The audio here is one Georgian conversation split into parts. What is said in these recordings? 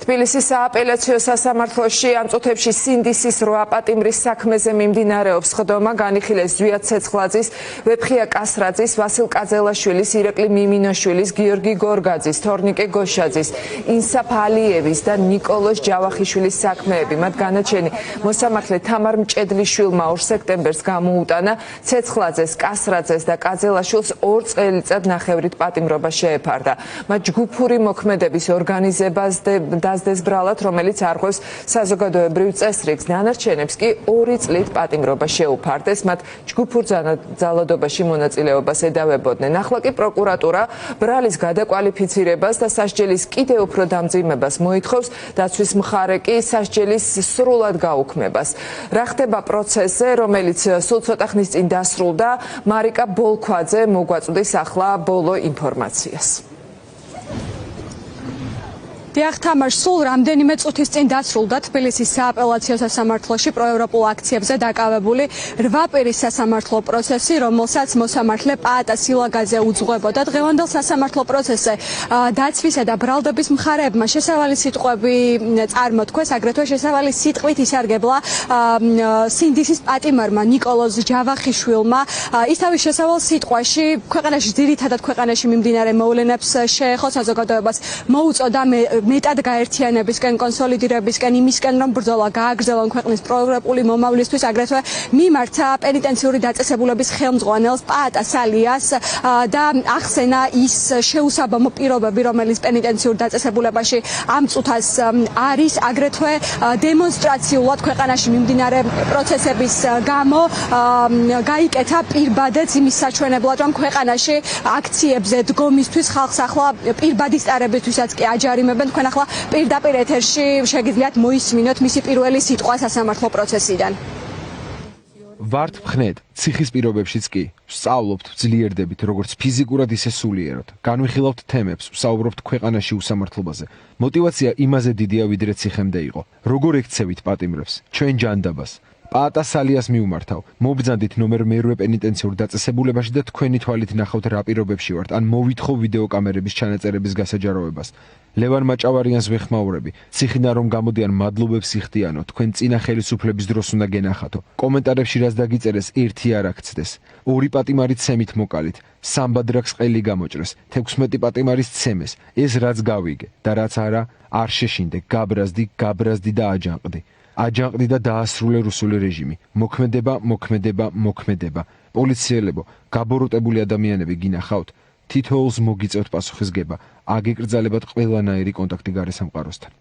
თბილისის სააპელაციო სასამართლოში ამ წუთებში სინდისის 8 პატიმრის საქმეზე მიმდინარეობს ხდომა. განიხილეს ზვიად ცეცხლაძის, ვეფხია კასრაძის, ვასილ კაძელაშვილის, ირაკლი მიმინოშვილის, გიორგი გორგაძის, თორნიკე გოშაძის, ინსაფ ალიევის და ნიკოლოზ ჯავახიშვილის საქმეები. მათ განაჩენი მოსამართლე თამარ მჭედლიშვილმა 2 სექტემბერს გამოუტანა. ცეცხლაძეს, კასრაძეს და კაძელაშვილს 2 წელიწად ნახევრით პატიმრობა შეეფარდა. მათ ჯგუფური მოქმედების ორგანიზებას დასდეს ბრალად, რომელიც არღვევს საზოგადოებრივ წესრიგს. დანარჩენებს კი 2 წლით პატიმრობა შეუფარდეს. მათ ჯგუფურ ძალადობაში მონაწილეობას ედავებოდნენ. ახლა კი პროკურატურა ბრალის გადაკვალიფიცირებას და სასჯელის კიდევ უფრო დამძიმებას მოითხოვს. დაცვის მხარე კი სასჯელის სრულად გაუქმებას. რა ხდება პროცესზე, რომელიც სულ ცოტა ხნის წინ დასრულდა, მარიკა ბოლქვაძე მოგვაწვდის ახლა ბოლო ინფორმაციას. დიახ, თამარ, სულ რამდენიმე წუთის წინ დასრულდა თბილისის სააპელაციო სასამართლოში პროევროპულ აქციებზე დაკავებული 8 პირის სასამართლო პროცესი, რომელსაც მოსამართლე პაატა სილაგაძე უძღვებოდა. დღევანდელ სასამართლო პროცესზე დაცვისა და ბრალდების მხარეებმა შესავალი სიტყვები წარმოთქვეს, აგრეთვე შესავალი სიტყვით ისარგებლა სინდისის პატიმარმა ნიკოლოზ ჯავახიშვილმა. ის თავის შესავალ სიტყვაში ქვეყანაში ძირითადად ქვეყანაში მიმდინარე მოვლენებს შეეხო, საზოგადოებას მოუწოდა მეტად გაერთიანებისკენ, კონსოლიდირებისკენ, იმისკენ, რომ ბრძოლა გააგრძელონ ქვეყნის პროევროპული მომავლისთვის, აგრეთვე მიმართა პენიტენციური დაწესებულების ხელმძღვანელს პაატა სალიას და ახსენა ის შეუსაბამო პირობები, რომელიც პენიტენციურ დაწესებულებაში ამ წუთას არის, აგრეთვე დემონსტრაციულად ქვეყანაში მიმდინარე პროცესების გამო გაიკეთა პირბადეც იმის საჩვენებლად, რომ ქვეყანაში აქციებზე დგომისთვის ხალხს ახლა პირბადის ტარებისთვისაც კი აჯარიმებენ. თქვენ ახლა პირდაპირ ეთერში შეგიძლიათ მოისმინოთ მისი პირველი სიტყვა სასამართლო პროცესიდან. ვართ მხნედ, ციხის პირობებშიც კი ვსწავლობთ, ძლიერდებით, როგორც ფიზიკურად, ისე სულიერად. განვიხილავთ თემებს, ვსაუბრობთ ქვეყანაში უსამართლობაზე. мотивация იმაზე დიდია, ვიდრე ციხემდე იყო. როგორ ექცევით პატიმრებს, ჩვენ ჯანდაბას. პაატა სალიას მიუმართავ, მობრძანდით ნომერ მე-8 პენიტენციურ დაწესებულებაში და თქვენი თვალით ნახავთ რა პირობებში ვართ, ან მოვითხო ვიდეოკამერების ჩანაწერების გასაჯაროებას. ლევან მაჭავარიანს ვეხმაურები, ციხიდან რომ გამოდიან მადლობებს იხდიანო, თქვენ წინა ხელისუფლების დროს უნდა გენახათო. კომენტარებში რაც დაგიწერეს, ერთი არ აქცდეს. 2 პატიმარით ცემით მოკალით, 3 ბადრაკს ყელი გამოჭრეს, 16 პატიმარის ცემეს, ეს რაც გავიგე და რაც არა, არ შეშინდე, გაბრაზდი და აჯანყდი. აჯანყდი და დაასრულე რუსული რეჟიმი. მოქმედება. პოლიციელებო, გაბოროტებული ადამიანები გინახავთ, თითოეულს მოგიწევთ პასუხისგება. აგეკრძალებათ ყველანაირი კონტაქტი გარესამყაროსთან.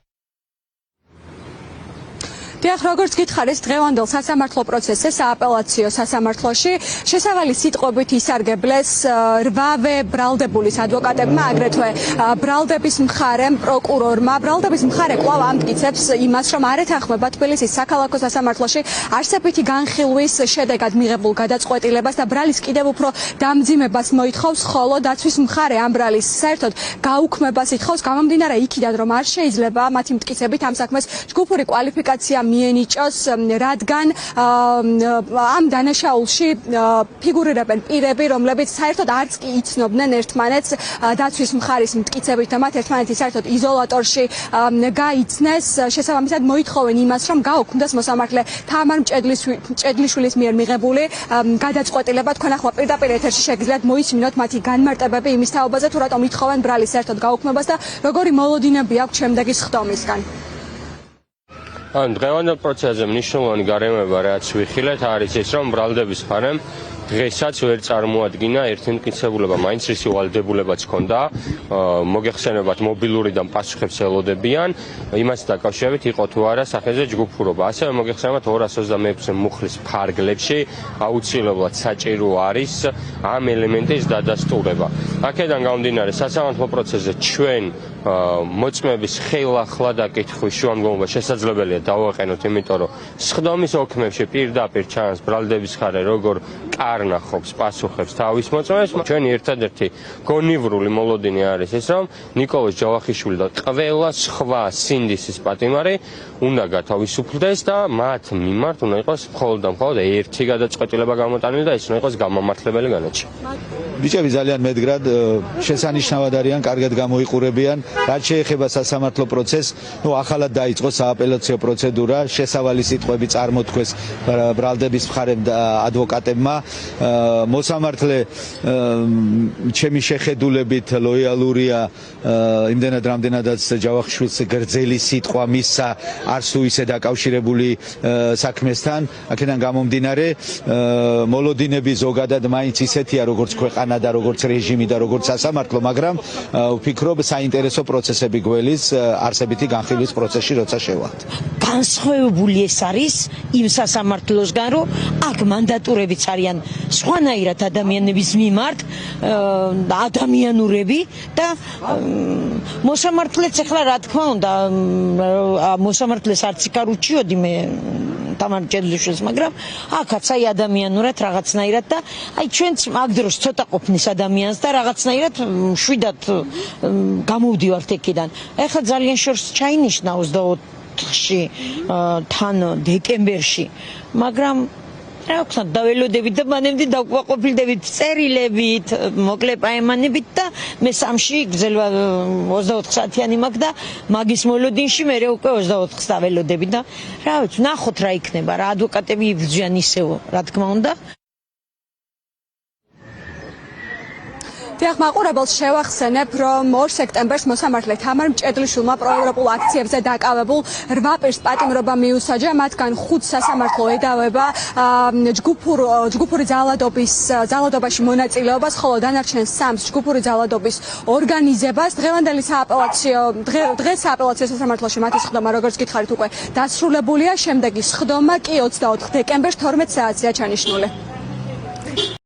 დიახ, როგორც გითხარით, დღევანდელ სასამართლო პროცესზე სააპელაციო სასამართლოში შესავალი სიტყვებით ისარგებლეს 8-ვე ბრალდებულის ადვოკატებმა, აგრეთვე ბრალდების მხარემ, პროკურორმა. ბრალდების მხარე კვლავ ამტკიცებს იმას, რომ არ ეთანხმება თბილისის საქალაქო სასამართლოში არსებითი განხილვის შედეგად მიღებულ გადაწყვეტილებას და ბრალის კიდევ უფრო დამძიმებას მოითხოვს, ხოლო დაცვის მხარე ამ ბრალის საერთოდ გაუქმებას ითხოვს, გამომდინარე იქიდან, რომ არ შეიძლება მათი მტკიცებით ამ საქმეს ჯგუფური კვალიფიკაცია მიენიჭოს, რადგან ამ დანაშაულში ფიგურირებენ პირები, რომლებიც საერთოდ არც კი იცნობდნენ ერთმანეთს. დაცვის მხარის მტკიცებით და მათ ერთმანეთი საერთოდ იზოლატორში გაიცნეს. შესაბამისად მოითხოვენ იმას, რომ გაუქმდეს მოსამართლე თამარ მჭედლიშვილის მიერ მიღებული გადაწყვეტილება. თქვენ ახლა პირდაპირ ეთერში შეგიძლიათ მოისმინოთ მათი განმარტებები იმის თაობაზე, თუ რატომ ითხოვენ ბრალის საერთოდ გაუქმებას და როგორი მოლოდინები აქვს შემდეგი სხდომისგან. დღევანდელ პროცესზე მნიშვნელოვანი გარემოება, რაც ვიხილეთ, არის ის, რომ ბრალდების მხარემ დღესაც ვერ წარმოადგინა ერთი მტკიცებულება, მაინც რისი ვალდებულებაც ჰქონდა, მოგეხსენებათ მობილურიდან პასუხებს ელოდებიან, იმას დაკავშირებით იყო თუ არა სახეზე ჯგუფურობა. ასევე მოგეხსენებათ 226 მუხლის ფარგლებში აუცილებლად საჭირო არის ამ ელემენტის დადასტურება. აქედან გამომდინარე, სასამართლო პროცესზე ჩვენ მოწმების ხელახლა დაკითხვის შუამდგომობა შესაძლებელია დავაყენოთ, იმიტომ რომ სხდომის ოქმებში პირდაპირ ჩანს ბრალდების მხარე როგორ კარნახობს, პასუხებს თავის მოწმეს. ჩვენი ერთადერთი გონივრული მოლოდინი არის ის, რომ ნიკოლოზ ჯავახიშვილი და ყველა სხვა სინდისის პატიმარი უნდა გათავისუფლდეს და მათ მიმართ უნდა იყოს მხოლოდ და მხოლოდ ერთი გადაწყვეტილება გამოტანილი და ეს უნდა იყოს გამამართლებელი განაჩენი. ბიჭები ძალიან მედგრად შესანიშნავად არიან, კარგად გამოიყურებიან. რაც შეეხება სასამართლო პროცესს, ახალად დაიწყო სააპელაციო პროცედურა, შესავალი სიტყვები წარმოთქვეს ბრალდების მხარემ და ადვოკატებმა. მოსამართლე ჩემი შეხედულებით ლოიალურია იმდენად რამდენადაც ჯავახიშვილს გრძელი სიტყვა მისცა არც თუ ისე დაკავშირებული საქმესთან. აქედან გამომდინარე მოლოდინები ზოგადად მაინც ისეთია როგორც ქვეყანა და როგორც რეჟიმი და როგორც სასამართლო, მაგრამ ვფიქრობ საინტერესო პროცესები გველის არსებითი განხილვის პროცესში როცა შევახთ. განსხვავებული ეს არის იმ სასამართლოსგან, რომ აქ მანდატურებიც არიან სხვანაირად ადამიანების მიმართ, ადამიანურები და მოსამართლეც ახლა რა თქმა უნდა მოსამართლეს არც იქ არ უჩიოდი მე თამარ ჭედლიშვილს, მაგრამ აქაც აი ადამიანურად რაღაცნაირად და აი ჩვენც მაგ დროს ცოტა ყოფნის ადამიანს და რაღაცნაირად შვიდად გამოვდივართ იქიდან. ეხლა ძალიან შორს ჩაინიშნა 24-ში თან დეკემბერში, მაგრამ რა ვქნა დაველოდებით და მანამდე დავკმაყოფილდებით წერილებით, მოკლე პაემანებით და მე სამში გზელვა 24 საათიანი მაქვს და მაგის მოლოდინში მე უკვე 24-ს დაველოდებით და რა ვიცი, ნახოთ რა იქნება, რა ადვოკატები იბრძვიან ისევ, რა თქმა უნდა. დიახ, მაყურებელს შევახსენებ, რომ 2 სექტემბერს მოსამართლე თამარ მჭედლიშვილმა პროევროპულ აქციებზე დაკავებულ 8 პირს პატიმრობა მიუსაჯა, მათგან 5 სასამართლო ედავება ჯგუფური ძალადობაში მონაწილეობას, ხოლო დანარჩენ 3-ს ჯგუფური ძალადობის ორგანიზებას. დღევანდელი დღეს სააპელაციო სასამართლოში მათი სხდომა, როგორც გითხარით, უკვე დასრულებულია. შემდეგი სხდომა კი 24 დეკემბერს 12 საათზეა ჩანიშნული.